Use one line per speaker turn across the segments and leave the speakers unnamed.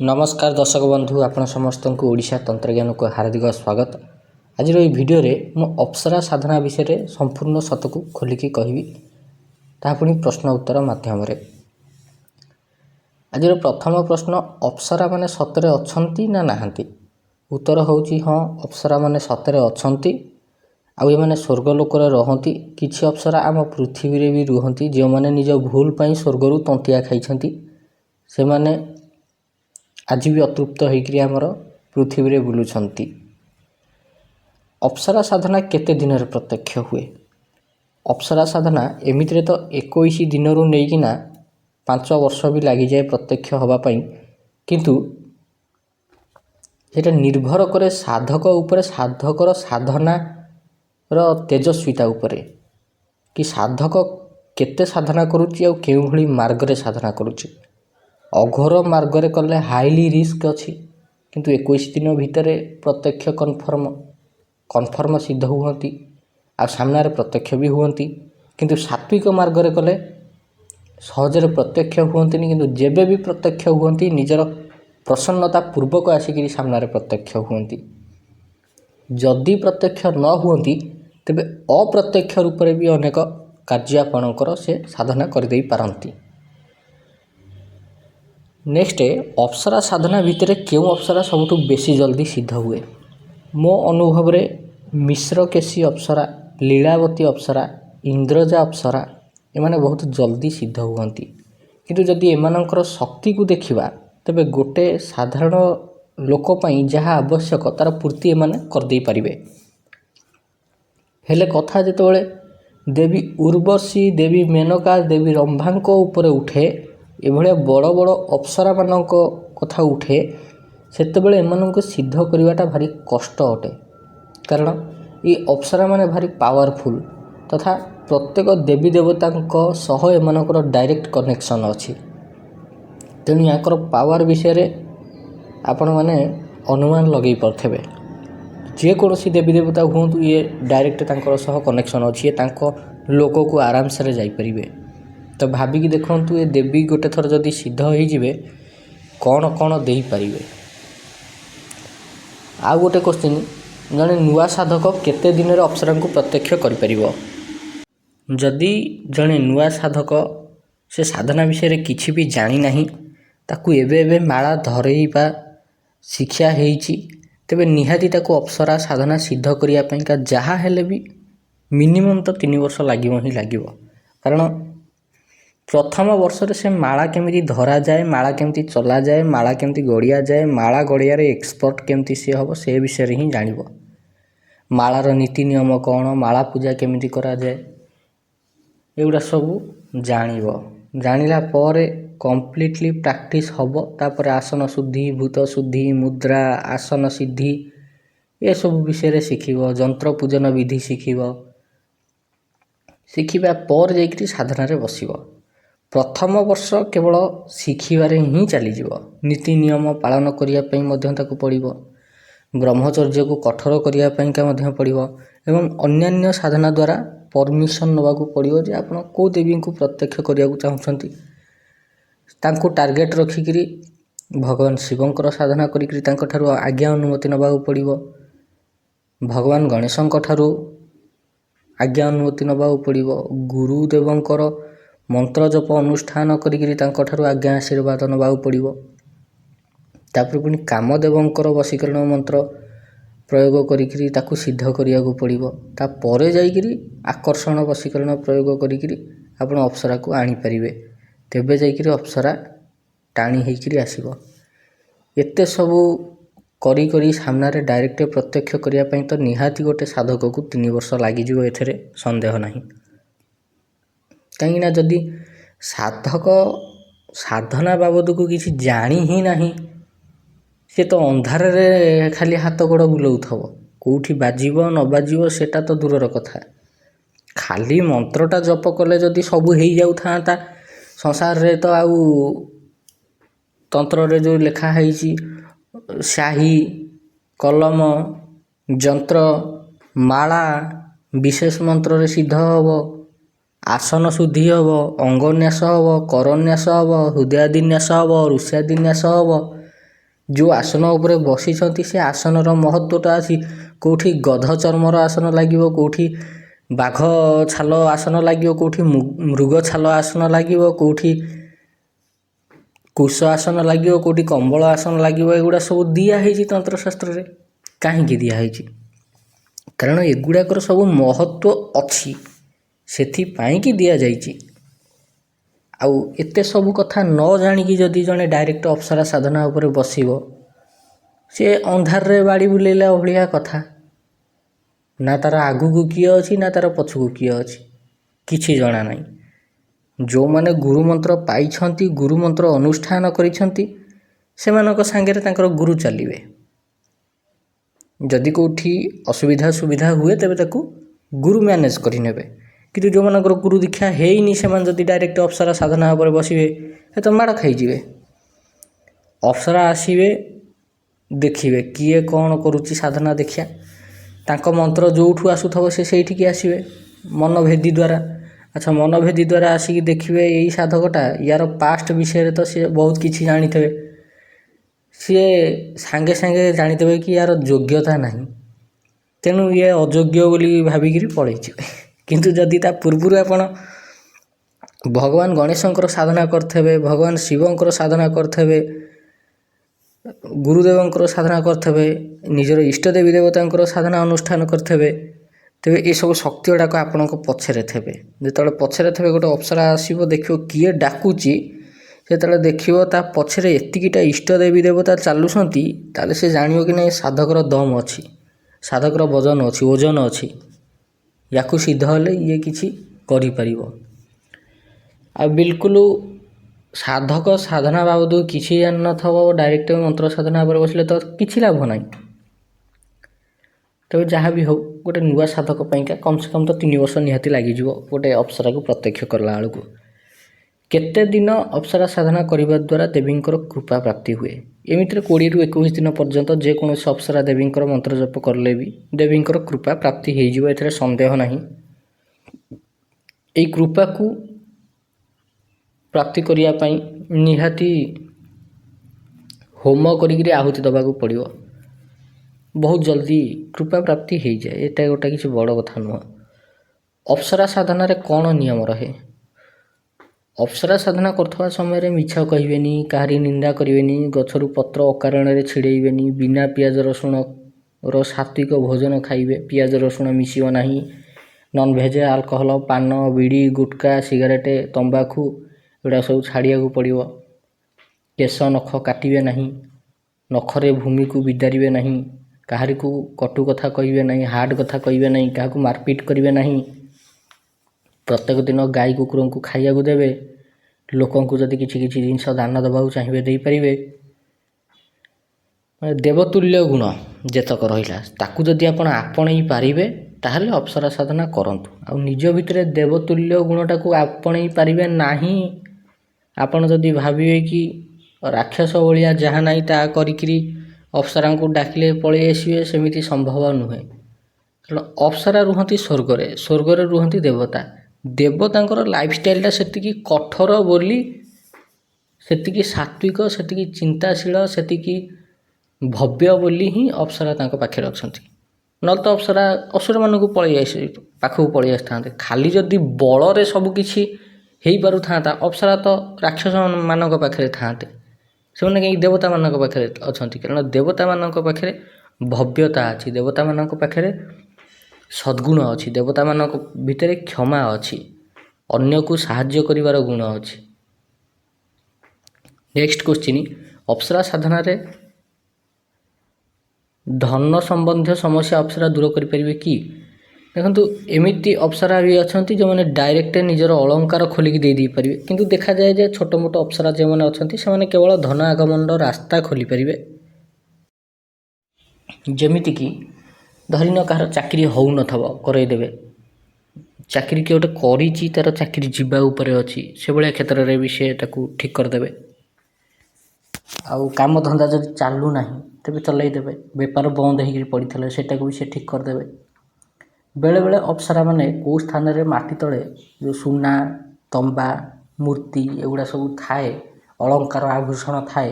नमस्कार दर्शक बंधु आपण समस्त को ओडिशा तंत्रज्ञान को हार्दिक स्वागत। आज भिडियो मु अप्सरा साधना विषय संपूर्ण सत को खोलिकी कहबी तापुनी प्रश्न उत्तर माध्यम। आज प्रथम प्रश्न, अप्सरा माने सतरे अछंती ना नाहंती? उत्तर होची हाँ, अप्सरा माने सतरे अछंती। आउ ये माने स्वर्गलोक रे रहंती। किछि अप्सरा आम पृथ्वी रे भी रुहंती, जो माने निज भूल पई स्वर्गरु तंतिया खाइछंती से माने आज भी अतृप्त होकर आमर पृथ्वी रे बुलुछंती। अप्सरा साधना केते दिन रे प्रत्यक्ष हुए? अप्सरा साधना एमितिरे तो 21 दिन रु नेकिना 5 वर्ष भी लगी जाए प्रत्यक्ष हवा पाई, किंतु सेटा निर्भर करे साधक उपरे, साधकर साधना रो तेजस्विता उपरे कि साधक केते साधना करुच्ची और केउ भली मार्ग रे साधना करुच्ची। अघोर मार्ग रे कले हाईली रिस्क अच्छी, किंतु 21 दिन भितर प्रत्यक्ष कन्फर्म सिद्ध हुअंती आ सामने प्रत्यक्ष भी हुअंती। किंतु सात्विक मार्ग रे कले सहजरे प्रत्यक्ष हुअंती, किंतु जेबे भी प्रत्यक्ष हुअंती निजर प्रसन्नता पूर्वक आसिक सामने प्रत्यक्ष हुअंती। जदि प्रत्यक्ष न हुअंती तेबे अप्रत्यक्ष रूप रे भी अनेक कार्य आपणकर से साधना कर देई पारंती। नेक्स्ट, अप्सरा साधना भितर क्यों अप्सरा सबुठु बेसी जल्दी सिद्ध हुए? मो अनुभव रे मिश्रकेशी अप्सरा, लीलावती अप्सरा, इंद्रजा अप्सरा एमाने बहुत जल्दी सिद्ध हुअंती। किंतु जदि एमानकर शक्ति को देखिबा तेबे गोटे साधारण लोक पई जहा आवश्यक तार पूर्ति एमाने कर देई परिबे। हेले कथा जेतबेले देवी उर्वशी, देवी मेनका, देवी रंभांको उपरे उठे, एभले बड़ बड़ अप्सरा मानक कथा उठे, सेतेबेले एमाननको सिद्ध करिवाटा भारी कष्ट अटे। कारण ये अप्सरा माने भारी पावरफुल तथा प्रत्येक देवी देवतांको सह एमानकर डायरेक्ट कनेक्शन अछि। तेणु याकर पावर विषय आपण माने अनुमान लगे पड़थेबे। जेकोसी देवी देवता हुंतु ये डायरेक्ट तांकर सह कनेक्शन अछि, तांको लोक को आराम से जाई परिबे। तो भाविकी देखंतु ये देवी गोटे थर जदि सिद्ध होई जिवे कौन कौन देई परिबे। आ गोटे क्वेश्चन, जने नुआ साधक केते दिन रे अप्सरा को प्रत्यक्ष करि परिबो? जदि जने नुआ साधक से साधना विषय रे किछि भी जानि नाही, ताकू एबे माला धरेइबा शिक्षा हेइची, तेबे निहाती ताकू अप्सरा साधना सिद्ध करिया पई का जहा हेले भी मिनिमम तो 3 वर्ष लागिवो ही लागिवो। कारण प्रथम वर्ष रे से माला केमिति धरा जाए, माला केमिति चला जाए, माला केमिति गड़िया जाए, माला गड़िया रे एक्सपर्ट केमिति से हबो से विषय रे ही जानिबो। मालार नीति नियम कौन, माला पूजा केमिति करा जाए, एगुड़ा सब जानिबो। जानिला परे कंप्लीटली प्रैक्टिस हबो। तापर आसन शुद्धि, भूत शुद्धि, मुद्रा, आसन सिद्धि ये सब विषय रे शिखिबो। यंत्र पूजन विधि शिखिबो। शिखिबा पर जाइकरी साधना रे बसिबो। प्रथम वर्ष केवल शिखिबारे ही चली जीवो। नीति नियम पालन करिया पई मध्य ताकू पड़िबो। ब्रह्मचर्य को कठोर करिया पई का मध्य पड़िबो एवं अन्यान्य साधना द्वारा परमिशन नवा को पड़िबो जे आपण को देवी को प्रत्यक्ष करिया को चाहुछंती। तांको टार्गेट रखिकरी भगवान शिवंकर साधना करिकरी तांको ठारू आज्ञा अनुमति नवा को पड़िबो। भगवान गणेशंक ठारू आज्ञा अनुमति नवा को पड़िबो। गुरुदेवंकर मंत्र जप अनुष्ठान करिकरी तांको ठारू आज्ञा आशीर्वाद नवा को पड़िबो। तापर पुनी कामदेवंकर वशीकरण मंत्र प्रयोग करिकरी ताकू सिद्ध करिया को पड़िबो। ता परे जाइकरी आकर्षण वशीकरण प्रयोग करिकरी आपण अप्सरा को आनी परिबे। तेबे जाइकरी अप्सरा टाणी हेइकरी आसीबो। एते सबु करी करी सामना रे डायरेक्ट प्रत्यक्ष करिया पई तो निहाती गोटे साधक को 3 वर्ष लागि जिवो, एथरे संदेह नाही। कहीं जदि साधक साधना बाबद को किसी जानी ही नहीं, से तो अंधार रे खाली हाथ गोड़ बुलाउथब, कोठी बाजिबो न बाजिबो सेटा तो दूरर कथा। खाली मंत्रटा जप कले जदि सबु हेई जाउ थांता संसार रे, तो आउ तंत्र रे जो लेखा हेइची शाही, कलम, यंत्र, माला विशेष मंत्र रे सिद्ध हबो, आसन शुद्धि हब, अंगन्यास हब, करन्यास हब, हृदयादिन्यास हब, ऋष्यादिन्यास हब, ଯେଉଁ ଆସନ ଉପରେ ବସିଛନ୍ତି ସେ ଆସନର ମହତ୍ତ୍ୱଟା ଅଛି। କେଉଁଠି ଗଧ ଚର୍ମର ଆସନ ଲାଗିବ, କେଉଁଠି ବାଘ ଛାଲ ଆସନ ଲାଗିବ, କେଉଁଠି ମୃଗ ଛାଲ ଆସନ ଲାଗିବ, କେଉଁଠି କୁଶ ଆସନ ଲାଗିବ, କେଉଁଠି କମ୍ବଳ ଆସନ ଲାଗିବ। ଏଗୁଡ଼ା ସବୁ ଦିଆହେଇଛି ତନ୍ତ୍ରଶାସ୍ତ୍ରରେ। କାହିଁକି ଦିଆହେଇଛି? କାରଣ ଏଗୁଡ଼ାକର ସବୁ ମହତ୍ତ୍ୱ ଅଛି, ସେଥିପାଇଁକି ଦିଆଯାଇଛି। ଆଉ ଏତେ ସବୁ କଥା ନ ଜାଣିକି ଯଦି ଜଣେ ଡାଇରେକ୍ଟ ଅପ୍ସରା ସାଧନା ଉପରେ ବସିବ, ସେ ଅନ୍ଧାରରେ ବାଡ଼ି ବୁଲେଇଲା ଭଳିଆ କଥା। ନା ତା'ର ଆଗକୁ କିଏ ଅଛି, ନା ତା'ର ପଛକୁ କିଏ ଅଛି, କିଛି ଜଣା ନାହିଁ। ଯେଉଁମାନେ ଗୁରୁମନ୍ତ୍ର ପାଇଛନ୍ତି, ଗୁରୁମନ୍ତ୍ର ଅନୁଷ୍ଠାନ କରିଛନ୍ତି, ସେମାନଙ୍କ ସାଙ୍ଗରେ ତାଙ୍କର ଗୁରୁ ଚାଲିବେ। ଯଦି କେଉଁଠି ଅସୁବିଧା ସୁବିଧା ହୁଏ ତେବେ ତାକୁ ଗୁରୁ ମ୍ୟାନେଜ୍ କରିନେବେ। କିନ୍ତୁ ଯେଉଁମାନଙ୍କର ଗୁରୁ ଦୀକ୍ଷା ହେଇନି, ସେମାନେ ଯଦି ଡାଇରେକ୍ଟ ଅପ୍ସରା ସାଧନା ଉପରେ ବସିବେ, ତ ମାଡ଼ ଖାଇଯିବେ। ଅପ୍ସରା ଆସିବେ, ଦେଖିବେ କିଏ କ'ଣ କରୁଛି ସାଧନା ଦେଖିଆ। ତାଙ୍କ ମନ୍ତ୍ର ଯେଉଁଠୁ ଆସୁଥିବ ସେ ସେଇଠିକି ଆସିବେ ମନଭେଦୀ ଦ୍ୱାରା। ଆଚ୍ଛା, ମନଭେଦୀ ଦ୍ୱାରା ଆସିକି ଦେଖିବେ ଏଇ ସାଧକଟା, ୟାର ପାଷ୍ଟ ବିଷୟରେ ତ ସିଏ ବହୁତ କିଛି ଜାଣିଥିବେ। ସିଏ ସାଙ୍ଗେ ସାଙ୍ଗେ ଜାଣିଦେବେ କି ୟାର ଯୋଗ୍ୟତା ନାହିଁ, ତେଣୁ ଇଏ ଅଯୋଗ୍ୟ ବୋଲି ଭାବିକିରି ପଳେଇଯିବେ। କିନ୍ତୁ ଯଦି ତା ପୂର୍ବରୁ ଆପଣ ଭଗବାନ ଗଣେଶଙ୍କର ସାଧନା କରିଥିବେ, ଭଗବାନ ଶିବଙ୍କର ସାଧନା କରିଥିବେ, ଗୁରୁଦେବଙ୍କର ସାଧନା କରିଥିବେ, ନିଜର ଇଷ୍ଟ ଦେବୀ ଦେବତାଙ୍କର ସାଧନା ଅନୁଷ୍ଠାନ କରିଥିବେ, ତେବେ ଏସବୁ ଶକ୍ତି ଗୁଡ଼ାକ ଆପଣଙ୍କ ପଛରେ ଥିବେ। ଯେତେବେଳେ ପଛରେ ଥିବେ, ଗୋଟେ ଅପ୍ସରା ଆସିବ, ଦେଖିବ କିଏ ଡାକୁଛି, ଯେତେବେଳେ ଦେଖିବ ତା ପଛରେ ଏତିକିଟା ଇଷ୍ଟ ଦେବୀ ଦେବତା ଚାଲୁଛନ୍ତି, ତାହେଲେ ସେ ଜାଣିବ କି ନାହିଁ ସାଧକର ଦମ୍ ଅଛି, ସାଧକର ବଜନ ଅଛି, ଓଜନ ଅଛି। ୟାକୁ ସିଦ୍ଧ ହେଲେ ଇଏ କିଛି କରିପାରିବ। ଆଉ ବିଲକୁଲ ସାଧକ ସାଧନା ବାବଦକୁ କିଛି ଜାଣିନଥିବ, ଡାଇରେକ୍ଟ ମନ୍ତ୍ର ସାଧନା ଉପରେ ବସିଲେ ତ କିଛି ଲାଭ ନାହିଁ। ତେବେ ଯାହା ବି ହେଉ, ଗୋଟେ ନୂଆ ସାଧକ ପାଇଁକା କମ୍ ସେ କମ୍ ତ 3 ବର୍ଷ ନିହାତି ଲାଗିଯିବ ଗୋଟେ ଅପ୍ସରାକୁ ପ୍ରତ୍ୟକ୍ଷ କଲା ବେଳକୁ। କେତେ ଦିନ ଅପ୍ସରା ସାଧନା କରିବା ଦ୍ୱାରା ଦେବୀଙ୍କର କୃପା ପ୍ରାପ୍ତି ହୁଏ? ଏମିତିରେ 20ରୁ 21 ଦିନ ପର୍ଯ୍ୟନ୍ତ ଯେକୌଣସି ଅପ୍ସରା ଦେବୀଙ୍କର ମନ୍ତ୍ର ଜପ କଲେ ବି ଦେବୀଙ୍କର କୃପା ପ୍ରାପ୍ତି ହେଇଯିବ, ଏଥିରେ ସନ୍ଦେହ ନାହିଁ। ଏଇ କୃପାକୁ ପ୍ରାପ୍ତି କରିବା ପାଇଁ ନିହାତି ହୋମ କରିକିରି ଆହୁତି ଦେବାକୁ ପଡ଼ିବ। ବହୁତ ଜଲ୍ଦି କୃପା ପ୍ରାପ୍ତି ହେଇଯାଏ, ଏଇଟା ଗୋଟେ କିଛି ବଡ଼ କଥା ନୁହଁ। ଅପ୍ସରା ସାଧନାରେ କ'ଣ ନିୟମ ରହେ? ଅପ୍ସରା ସାଧନା କରୁଥିବା ସମୟରେ ମିଛ କହିବେନି, କାହାରି ନିନ୍ଦା କରିବେନି, ଗଛରୁ ପତ୍ର ଅକାରଣରେ ଛିଡ଼େଇବେନି, ବିନା ପିଆଜ ରସୁଣର ସାତ୍ୱିକ ଭୋଜନ ଖାଇବେ, ପିଆଜ ରସୁଣ ମିଶିବ ନାହିଁ, ନନଭେଜ୍, ଆଲକହଲ, ପାନ, ବିଡ଼ି, ଗୁଟକା, ସିଗାରେଟ୍, ତମ୍ବାଖୁ ଏଗୁଡ଼ା ସବୁ ଛାଡ଼ିବାକୁ ପଡ଼ିବ। କେଶ ନଖ କାଟିବେ ନାହିଁ, ନଖରେ ଭୂମିକୁ ବିଦାରିବେ ନାହିଁ, କାହାରିକୁ କଟୁ କଥା କହିବେ ନାହିଁ, ହାର୍ଡ଼ କଥା କହିବେ ନାହିଁ, କାହାକୁ ମାରପିଟ୍ କରିବେ ନାହିଁ। ପ୍ରତ୍ୟେକ ଦିନ ଗାଈ କୁକୁରଙ୍କୁ ଖାଇବାକୁ ଦେବେ। ଲୋକଙ୍କୁ ଯଦି କିଛି କିଛି ଜିନିଷ ଦାନ ଦେବାକୁ ଚାହିଁବେ ଦେଇପାରିବେ। ଦେବତୁଲ୍ୟ ଗୁଣ ଯେତକ ରହିଲା, ତାକୁ ଯଦି ଆପଣ ଆପଣେଇ ପାରିବେ ତାହେଲେ ଅପ୍ସରା ସାଧନା କରନ୍ତୁ। ଆଉ ନିଜ ଭିତରେ ଦେବତୁଲ୍ୟ ଗୁଣଟାକୁ ଆପଣେଇ ପାରିବେ ନାହିଁ, ଆପଣ ଯଦି ଭାବିବେ କି ରାକ୍ଷସ ଭଳିଆ ଯାହା ନାହିଁ ତାହା କରିକିରି ଅପ୍ସରାଙ୍କୁ ଡାକିଲେ ପଳେଇ ଆସିବେ, ସେମିତି ସମ୍ଭବ ନୁହେଁ। କାରଣ ଅପ୍ସରା ରୁହନ୍ତି ସ୍ୱର୍ଗରେ, ସ୍ୱର୍ଗରେ ରୁହନ୍ତି ଦେବତା। ଦେବତାଙ୍କର ଲାଇଫଷ୍ଟାଇଲଟା ସେତିକି କଠୋର ବୋଲି, ସେତିକି ସାତ୍ୱିକ, ସେତିକି ଚିନ୍ତାଶୀଳ, ସେତିକି ଭବ୍ୟ ବୋଲି ହିଁ ଅପ୍ସରା ତାଙ୍କ ପାଖରେ ଅଛନ୍ତି। ନହେଲେ ତ ଅପ୍ସରା ଅସୁରମାନଙ୍କୁ ପାଖକୁ ପଳେଇ ଆସିଥାନ୍ତେ। ଖାଲି ଯଦି ବଳରେ ସବୁ କିଛି ହେଇପାରୁଥାନ୍ତା, ଅପ୍ସରା ତ ରାକ୍ଷସମାନଙ୍କ ପାଖରେ ଥାନ୍ତେ। ସେମାନେ କାହିଁକି ଦେବତାମାନଙ୍କ ପାଖରେ ଅଛନ୍ତି? କାରଣ ଦେବତାମାନଙ୍କ ପାଖରେ ଭବ୍ୟତା ଅଛି, ଦେବତାମାନଙ୍କ ପାଖରେ ସଦ୍ଗୁଣ ଅଛି, ଦେବତାମାନଙ୍କ ଭିତରେ କ୍ଷମା ଅଛି, ଅନ୍ୟକୁ ସାହାଯ୍ୟ କରିବାର ଗୁଣ ଅଛି। ନେକ୍ସଟ କ୍ୱେଶ୍ଚିନ୍, ଅପ୍ସରା ସାଧନାରେ ଧନ ସମ୍ବନ୍ଧୀୟ ସମସ୍ୟା ଅପ୍ସରା ଦୂର କରିପାରିବେ କି? ଦେଖନ୍ତୁ, ଏମିତି ଅପ୍ସରା ବି ଅଛନ୍ତି ଯେଉଁମାନେ ଡାଇରେକ୍ଟ ନିଜର ଅଳଙ୍କାର ଖୋଲିକି ଦେଇପାରିବେ। କିନ୍ତୁ ଦେଖାଯାଏ ଯେ ଛୋଟ ମୋଟ ଅପ୍ସରା ଯେଉଁମାନେ ଅଛନ୍ତି ସେମାନେ କେବଳ ଧନ ଆଗମନର ରାସ୍ତା ଖୋଲିପାରିବେ। ଯେମିତିକି ଧରିନିଅ କାହାର ଚାକିରି ହେଉନଥିବ, କରେଇଦେବେ। ଚାକିରି କିଏ ଗୋଟେ କରିଛି, ତା'ର ଚାକିରି ଯିବା ଉପରେ ଅଛି, ସେଭଳିଆ କ୍ଷେତ୍ରରେ ବି ସେ ତାକୁ ଠିକ୍ କରିଦେବେ। ଆଉ କାମଧନ୍ଦା ଯଦି ଚାଲୁନାହିଁ ତେବେ ଚଲେଇ ଦେବେ। ବେପାର ବନ୍ଦ ହେଇକିରି ପଡ଼ିଥିଲେ ସେଟାକୁ ବି ସେ ଠିକ୍ କରିଦେବେ। ବେଳେବେଳେ ଅପ୍ସରାମାନେ କେଉଁ ସ୍ଥାନରେ ମାଟି ତଳେ ଯେଉଁ ସୁନା, ତମ୍ବା, ମୂର୍ତ୍ତି ଏଗୁଡ଼ା ସବୁ ଥାଏ, ଅଳଙ୍କାର ଆଭୂଷଣ ଥାଏ,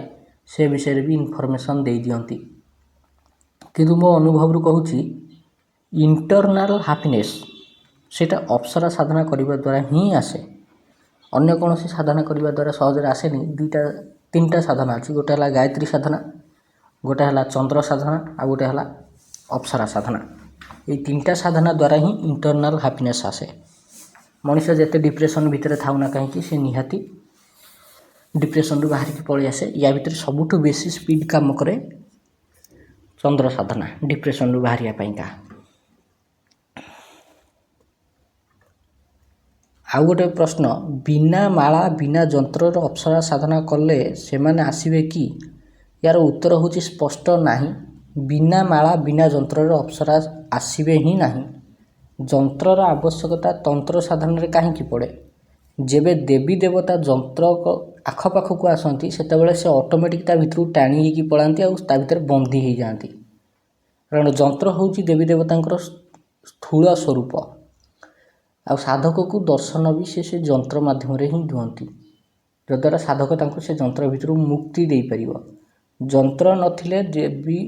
से विषय भी इनफॉरमेशन दे दियंती। किंतु मो अनुभव कहूँ इंटरनल हैप्पीनेस सेटा अप्सरा साधना करने द्वारा ही आसे, अन्य कौन साधना करने द्वारा सहज आसेनी। दुईटा तीन टा साधना अच्छी, गोटे है गायत्री साधना, गोटे है चंद्र साधना, आ गोटे है अप्सरा साधना। ये तीन टा साधना द्वारा ही इंटरनल हैप्पीनेस आसे। मनीष जिते डिप्रेशन भितर थाउ ना कहीं से निहाती डिप्रेशन रु बाहर की पलि आसे। या भितर सबुठु बेसी स्पीड काम करे चंद्र साधना डिप्रेशन रु बाहरिया पाइंका। आउ गोटे प्रश्न, बिना माला बिना जंत्रर अप्सरा साधना कले से माने आसीबे कि? यार उत्तर होची स्पष्ट नाही। बिना माला बिना जंत्रर अप्सरा आसीबे ही नाही। जंत्रर आवश्यकता तंत्र साधन रे काहे पड़े? जेबे देवी देवता जंत्र आखपाख को आसती सेतेबेले से ऑटोमेटिक ता भितर टाणी होगी पलांती और ता भितर बंदी हो जाती। कारण जंत्र होची देवी देवतांकर स्थूल स्वरूप। आ साधक को दर्शन भी से जंत्र माध्यम रे ही दिवंती, जद्वारा साधक तांको से जंत्र भितर मुक्ति दे परिबो। जंत्र नथिले देवी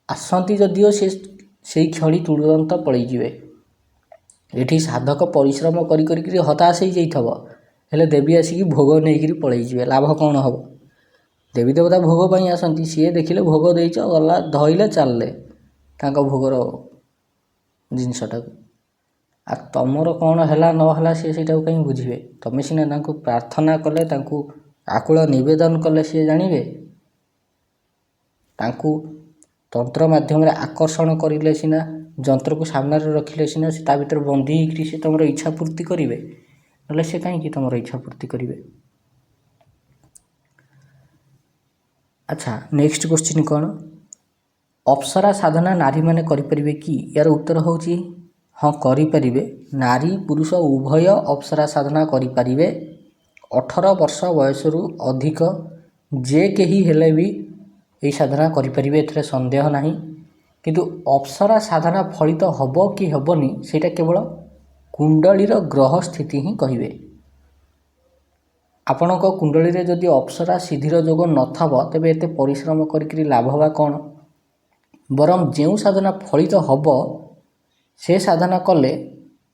आसंती जदिओ से क्षणी तुरंत पलि जिवे। एठी साधक परिश्रम करी हताश हो जाइथबो, हेले देवी आसिकी भोग नहीं पलि जिवे, लाभ कौन हम? देवी देवता भोग पाई आसंती, सी देखिले भोग देइच गला धइले चलले तांको भोगर जिनसटा। आ तमर कौन हैला न हैला सी सेटा कहीं बुझिबे? तमे सिना तांको प्रार्थना कले, तांको आकुल निवेदन कले सी जानिबे। तांको तंत्र माध्यम रे आकर्षण करिले सिना, जंत्र को सामने रखिले सिना से ता भीतर बंदी होकरी से तुमर इच्छा पूर्ति करिवे, नले से कहीं तुमर इच्छा पूर्ति करिवे। अच्छा, नेक्स्ट क्वेश्चन कौन? अप्सरा साधना नारी माने करि परिबे कि? यार उत्तर होची हाँ करि परिबे। नारी पुरुष उभय अप्सरा साधना करि परिबे। 18 वर्ष बयसरू अधिक जे केही हेले भी यही साधना करि परिबे, एथरे संदेह नाही। किंतु अप्सरा साधना फलित हब कि हेबनी सेटा केवल कुंडलीर ग्रह स्थिति ही कहिबे। आपणक कुंडली रे जदि अप्सरा सिद्धिर जोग नथब तेबे एते परिश्रम करिकरी लाभ बा कौन? बरं जेउ साधना फलित हब से साधना कले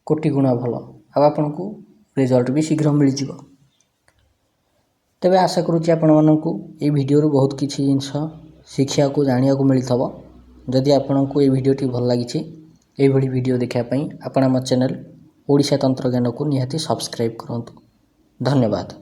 कोटि गुणा भल, आपको रिजल्ट भी शीघ्र मिल जिवो। तेबे आशा करुच्ची आपण मानकु ए वीडियो बहुत किछि जिनस शिक्षा को जानिया को मिलथबो। जदि आपको ये वीडियोटी भल लागिछि, ए भली वीडियो देखा पई आपण हम चैनल ओडिशा तंत्र ज्ञान को निहाती सब्सक्राइब करंतु। धन्यवाद।